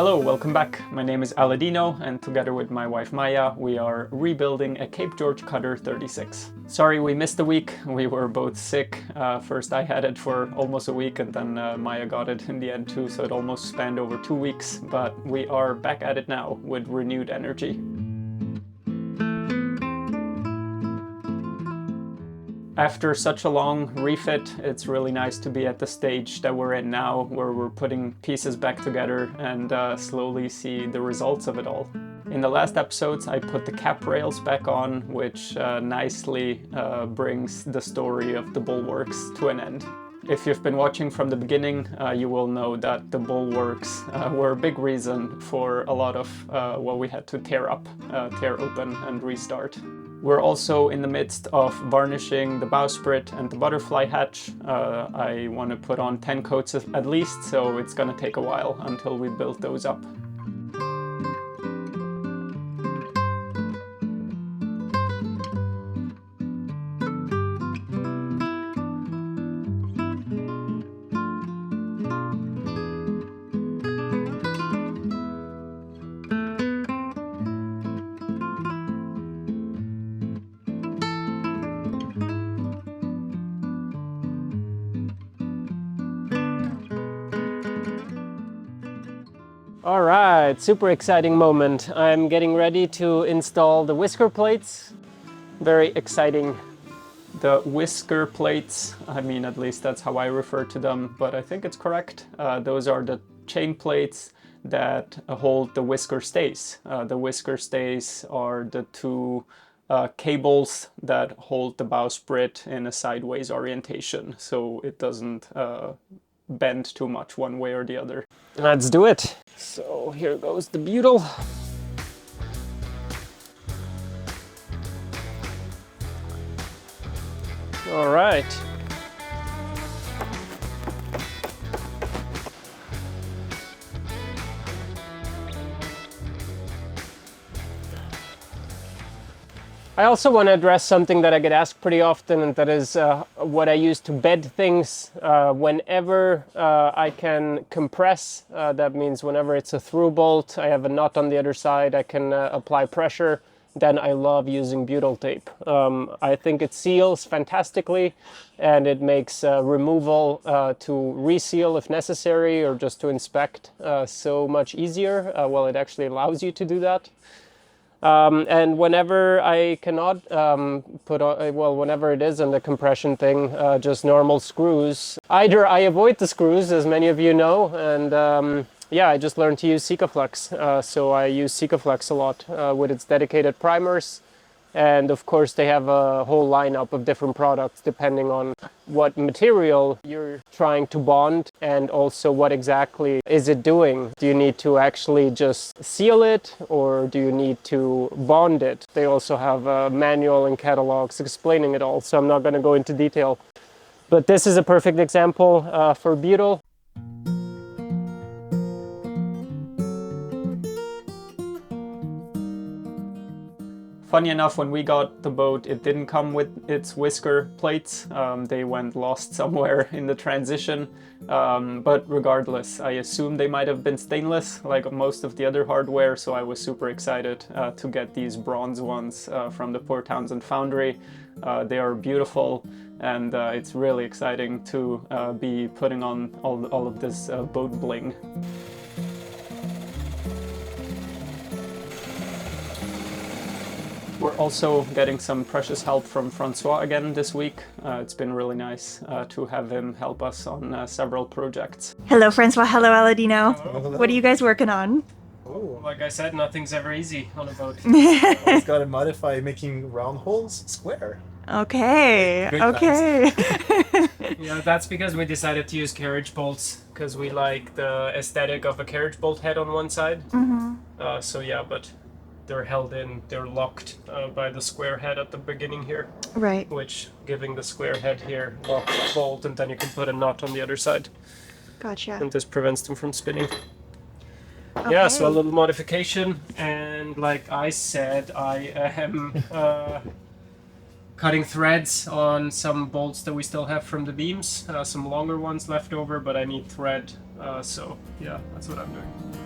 Hello, welcome back. My name is Aladino, and together with my wife Maya, we are rebuilding a Cape George Cutter 36. Sorry we missed a week. We were both sick. First I had it for almost a week, and then Maya got it in the end too, so it almost spanned over 2 weeks. But we are back at it now with renewed energy. After such a long refit, it's really nice to be at the stage that we're in now, where we're putting pieces back together and slowly see the results of it all. In the last episodes, I put the cap rails back on, which nicely brings the story of the bulwarks to an end. If you've been watching from the beginning, you will know that the bulwarks were a big reason for a lot of what we had to tear open and restart. We're also in the midst of varnishing the bowsprit and the butterfly hatch. I want to put on 10 coats at least, so it's going to take a while until we build those up. All right, super exciting moment. I'm getting ready to install the whisker plates. Very exciting. The whisker plates, I mean, at least that's how I refer to them, but I think it's correct. Those are the chain plates that hold the whisker stays. The whisker stays are the two cables that hold the bowsprit in a sideways orientation, so it doesn't bend too much one way or the other. Let's do it. So here goes the butyl. All right. I also want to address something that I get asked pretty often, and that is what I use to bed things. Whenever I can compress, that means whenever it's a through bolt, I have a nut on the other side, I can apply pressure, then I love using butyl tape. I think it seals fantastically, and it makes removal to reseal if necessary, or just to inspect so much easier. Well, it actually allows you to do that. And whenever I cannot put on, well, whenever it is in the compression thing, just normal screws. Either I avoid the screws, as many of you know, and yeah, I just learned to use Sikaflex. So I use Sikaflex a lot with its dedicated primers. And of course they have a whole lineup of different products depending on what material you're trying to bond, and also what exactly is it doing. Do you need to actually just seal it, or do you need to bond it? They also have a manual and catalogs explaining it all, so I'm not going to go into detail. But this is a perfect example for butyl. Funny enough, when we got the boat, it didn't come with its whisker plates. They went lost somewhere in the transition. But regardless, I assume they might have been stainless, like most of the other hardware, so I was super excited to get these bronze ones from the Port Townsend foundry. They are beautiful, and it's really exciting to be putting on all of this boat bling. We're also getting some precious help from Francois again this week. It's been really nice to have him help us on several projects. Hello, Francois. Hello, Aladino. Hello. What are you guys working on? Oh, like I said, nothing's ever easy on a boat. It's got to modify making round holes square. Okay. Good Okay. Yeah, that's because we decided to use carriage bolts, because we like the aesthetic of a carriage bolt head on one side. Mm-hmm. So yeah, but they're held in, they're locked by the square head at the beginning here. Right. Which, giving the square head here, locks the bolt, and then you can put a knot on the other side. Gotcha. And this prevents them from spinning. Okay. Yeah, so a little modification, and like I said, I am cutting threads on some bolts that we still have from the beams, some longer ones left over, but I need thread, so yeah, that's what I'm doing.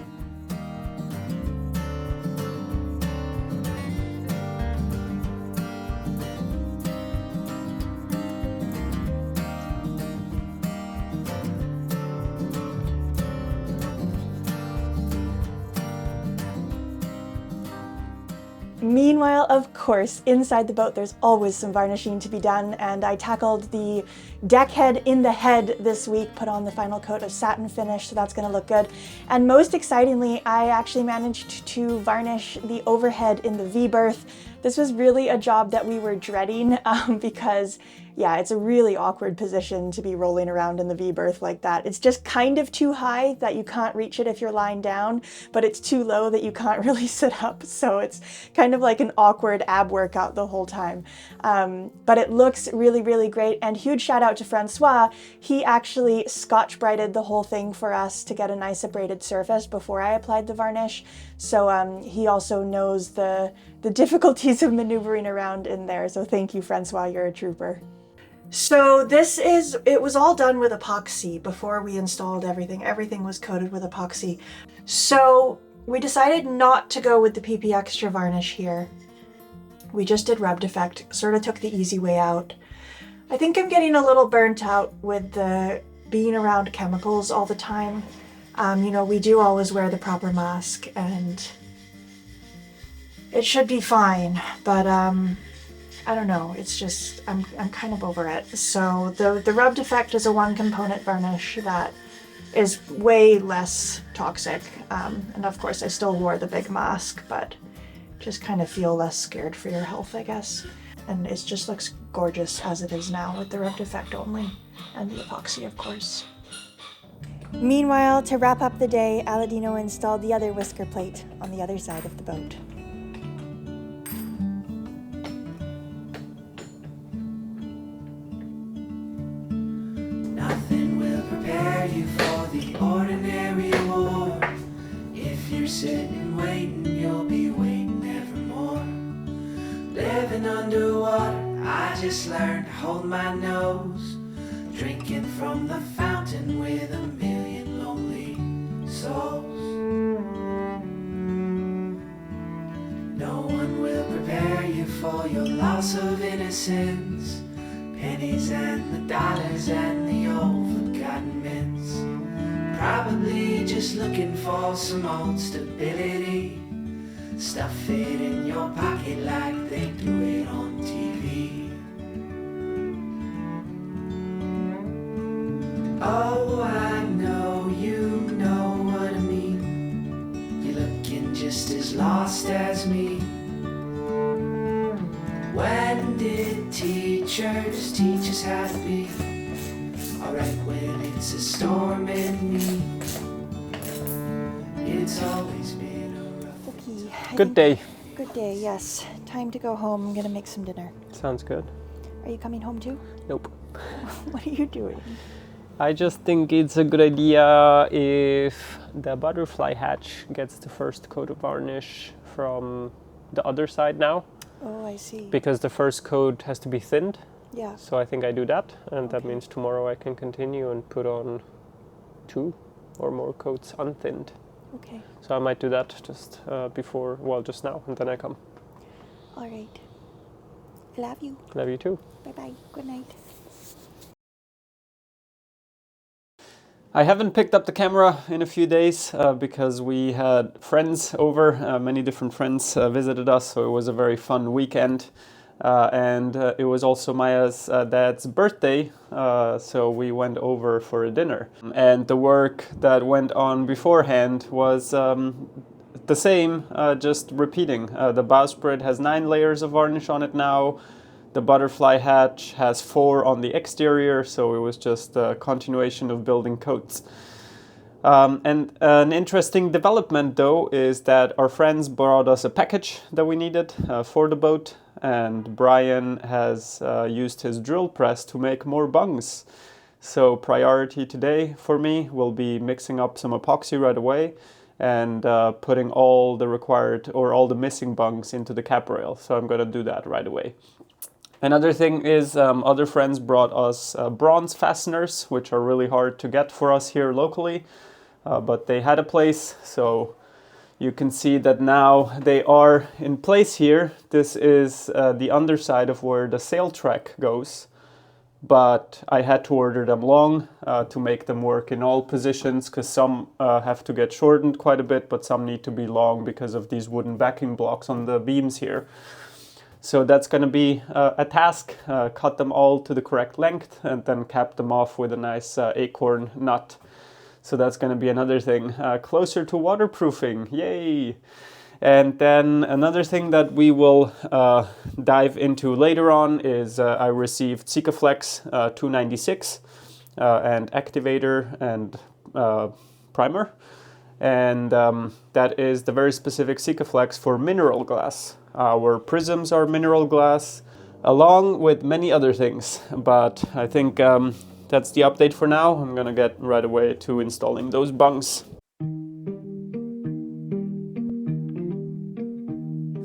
Meanwhile, of course, inside the boat there's always some varnishing to be done, and I tackled the deck head in the head this week, put on the final coat of satin finish, so that's going to look good. And most excitingly, I actually managed to varnish the overhead in the V-berth. This was really a job that we were dreading because yeah, it's a really awkward position to be rolling around in the V-berth like that. It's just kind of too high that you can't reach it if you're lying down, but it's too low that you can't really sit up. So it's kind of like an awkward ab workout the whole time. But it looks really, really great. And huge shout out to Francois. He actually Scotch-Brighted the whole thing for us to get a nice abraded surface before I applied the varnish. So he also knows the difficulties of maneuvering around in there. So thank you, Francois, you're a trooper. So it was all done with epoxy before we installed everything. Everything was coated with epoxy. So we decided not to go with the PP Extra varnish here. We just did rub defect, sort of took the easy way out. I think I'm getting a little burnt out with the being around chemicals all the time. You know, we do always wear the proper mask and it should be fine, but I don't know, it's just, I'm kind of over it. So the rub defect is a one component varnish that is way less toxic. And of course I still wore the big mask, but just kind of feel less scared for your health, I guess. And it just looks gorgeous as it is now with the rub defect only, and the epoxy, of course. Meanwhile, to wrap up the day, Aladino installed the other whisker plate on the other side of the boat. Nothing will prepare you for the ordinary war. If you're sitting waiting, you'll be waiting evermore. Living underwater, I just learned to hold my nose. Drinking from the fountain with a million lonely souls. No one will prepare you for your loss of innocence. Pennies and the dollars and the old forgotten mints. Probably just looking for some old stability. Stuff it in your pocket like they do it on TV. Oh, I know you know what I mean. You're looking just as lost as me. When did teachers teach us how to be? Alright, when it's a storm in me. It's always been a rough. Okay. Good day. Good day, yes. Time to go home. I'm gonna make some dinner. Sounds good. Are you coming home too? Nope. What are you doing? I just think it's a good idea if the butterfly hatch gets the first coat of varnish from the other side now, Oh, I see. because the first coat has to be thinned. Yeah. So I think I do that, and that Okay. means tomorrow I can continue and put on 2 or more coats unthinned. Okay. So I might do that just just now, and then I come. All right. I love you. Love you too. Bye-bye. Good night. I haven't picked up the camera in a few days because we had friends over, many different friends visited us, so it was a very fun weekend. And it was also Maya's dad's birthday, so we went over for a dinner. And the work that went on beforehand was the same, just repeating. The bowsprit has 9 layers of varnish on it now. The butterfly hatch has 4 on the exterior, so it was just a continuation of building coats. And an interesting development, though, is that our friends brought us a package that we needed for the boat, and Brian has used his drill press to make more bungs. So priority today for me will be mixing up some epoxy right away and putting all the required or all the missing bungs into the cap rail. So I'm going to do that right away. Another thing is other friends brought us bronze fasteners, which are really hard to get for us here locally, but they had a place, so you can see that now they are in place here. This is the underside of where the sail track goes, but I had to order them long to make them work in all positions, because some have to get shortened quite a bit, but some need to be long because of these wooden backing blocks on the beams here. So that's going to be a task. Cut them all to the correct length and then cap them off with a nice acorn nut. So that's going to be another thing. Closer to waterproofing, yay! And then another thing that we will dive into later on is I received Sikaflex 296 and activator and primer. And that is the very specific Sikaflex for mineral glass. Our prisms are mineral glass, along with many other things. But I think that's the update for now. I'm gonna get right away to installing those bungs.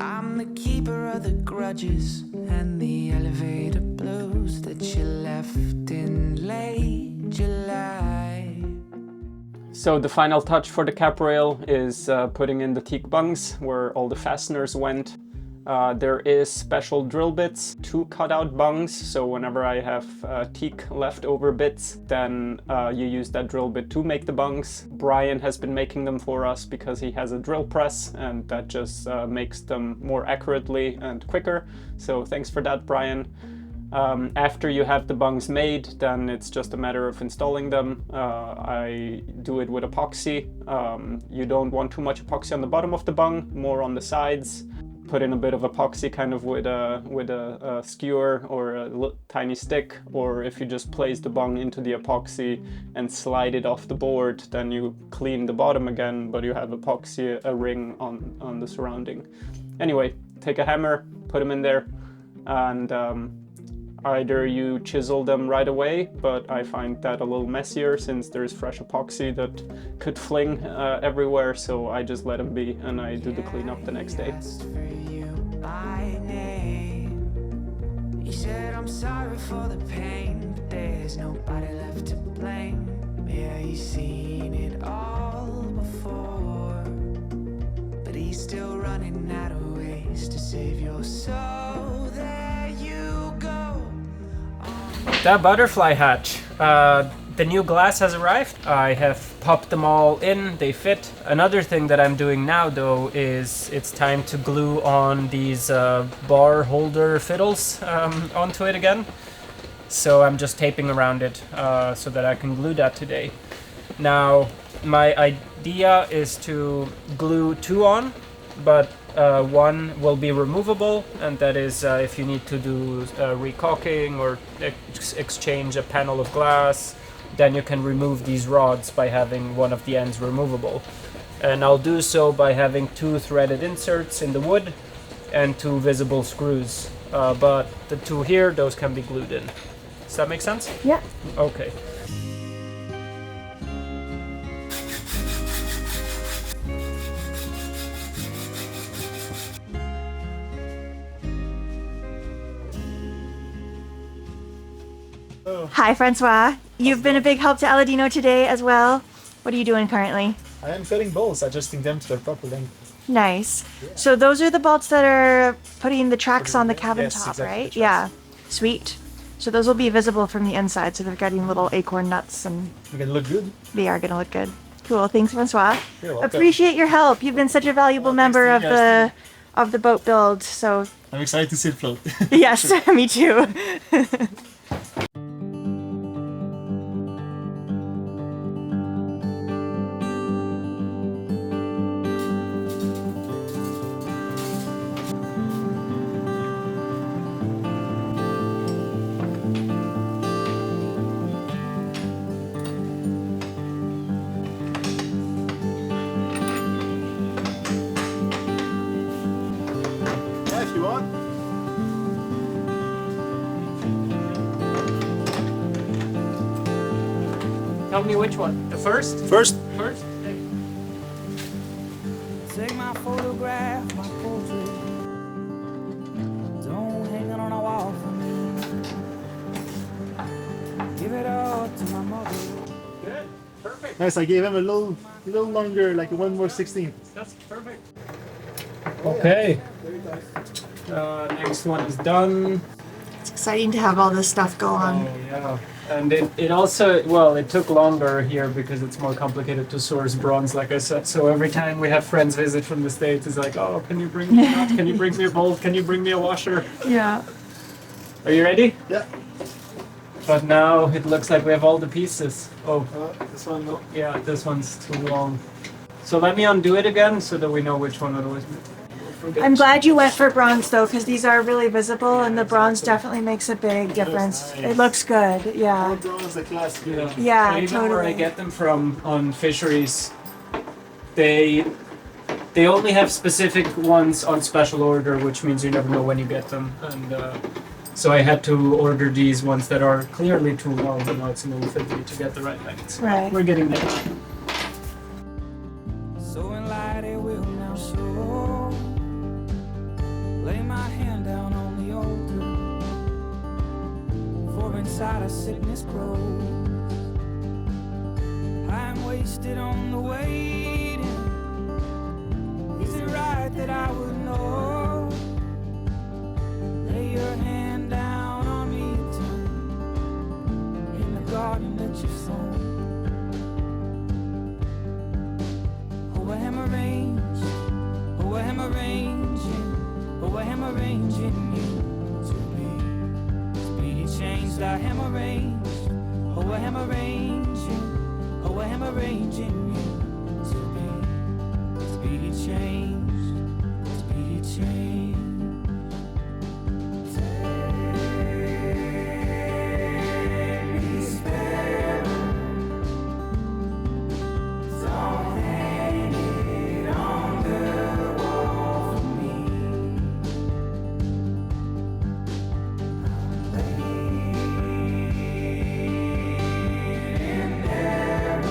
I'm the keeper of the grudges and the elevator blues that you left in late July. So the final touch for the cap rail is putting in the teak bungs where all the fasteners went. There is special drill bits to cut out bungs, so whenever I have teak leftover bits, then you use that drill bit to make the bungs. Brian has been making them for us because he has a drill press, and that just makes them more accurately and quicker. So thanks for that, Brian. After you have the bungs made, then it's just a matter of installing them. I do it with epoxy. You don't want too much epoxy on the bottom of the bung, more on the sides. Put in a bit of epoxy kind of with a skewer or a tiny stick, or if you just place the bung into the epoxy and slide it off the board, then you clean the bottom again, but you have epoxy, a ring on the surrounding. Anyway, take a hammer, put them in there, and either you chisel them right away, but I find that a little messier since there's fresh epoxy that could fling everywhere, so I just let them be and I do the cleanup the next day. You said I'm sorry for the pain, but there's nobody left to blame. Yeah, you've seen it all before, but he's still running out of ways to save your soul. There you go. That butterfly hatch. The new glass has arrived. I have popped them all in, they fit. Another thing that I'm doing now though is it's time to glue on these bar holder fiddles onto it again. So I'm just taping around it so that I can glue that today. Now my idea is to glue two on, but one will be removable, and that is if you need to do recaulking or exchange a panel of glass, then you can remove these rods by having one of the ends removable. And I'll do so by having two threaded inserts in the wood and two visible screws. But the two here, those can be glued in. Does that make sense? Yeah. Okay. Hi, Francois. You've been a big help to Aladino today as well. What are you doing currently? I am cutting bolts, adjusting them to their proper length. Nice. So those are the bolts that are putting the tracks on the cabin Yes, top, exactly, right? the Yeah. tracks. Sweet. So those will be visible from the inside, so they're getting little acorn nuts, and You're gonna look good. they are going to look good. Cool. Thanks, Francois. You're welcome. Appreciate your help. You've been such a valuable member to of you guys, the boat build. So I'm excited to see it float. yes, me too. Yeah, if you want. Tell me which one. The first? First, First? Take my photograph, my portrait. Don't hang it on a wall for me. Give it all to my mother. Good. Perfect. nice. I gave him a little longer, like 1 more 16th. That's perfect. Okay. Next one is done. It's exciting to have all this stuff go on. Oh, yeah. And it also, well, it took longer here because it's more complicated to source bronze, like I said. So every time we have friends visit from the States, it's like, oh, can you bring me a nut? Can you bring me a bolt? Can you bring me a washer? Yeah. Are you ready? Yeah. But now it looks like we have all the pieces. Oh, This one, no. yeah, this one's too long. So let me undo it again so that we know which one, otherwise we'll forget. I'm glad you went for bronze though, because these are really visible, and the bronze definitely makes a big difference. nice. It looks good. All Yeah. bronze, the class. Yeah, So even where I totally. get them from on fisheries, they only have specific ones on special order, which means you never know when you get them. And so I had to order these ones that are clearly too long, but now it's a little fiddly to get the right length. So Right. we're getting there. So in light it will now show. Lay my hand down on the altar, for inside a sickness grows. I'm wasted on the waiting. Is it right that I would know? Lay your hand down on me, turn in the garden that you've sown. Oh, I am arranged. Oh, I am arranging. Oh, I am arranging you to be changed. I am arranged. Oh, I am arranging. Oh, I am arranging you to be changed. To be changed. Take me spare. Don't hang it on the wall for me. I'm waiting there.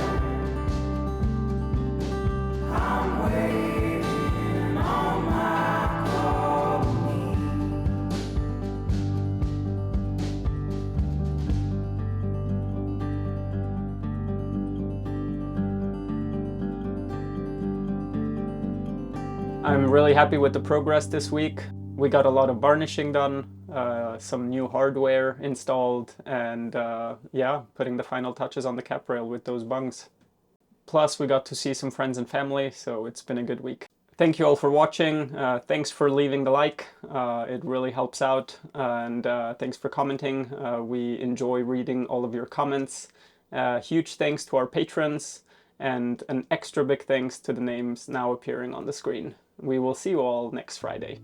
I'm waiting on my call to me. I'm really happy with the progress this week. We got a lot of varnishing done, some new hardware installed, and yeah, putting the final touches on the cap rail with those bungs. Plus, we got to see some friends and family, so it's been a good week. Thank you all for watching. Thanks for leaving the like. It really helps out. And thanks for commenting. We enjoy reading all of your comments. Huge thanks to our patrons, and an extra big thanks to the names now appearing on the screen. We will see you all next Friday.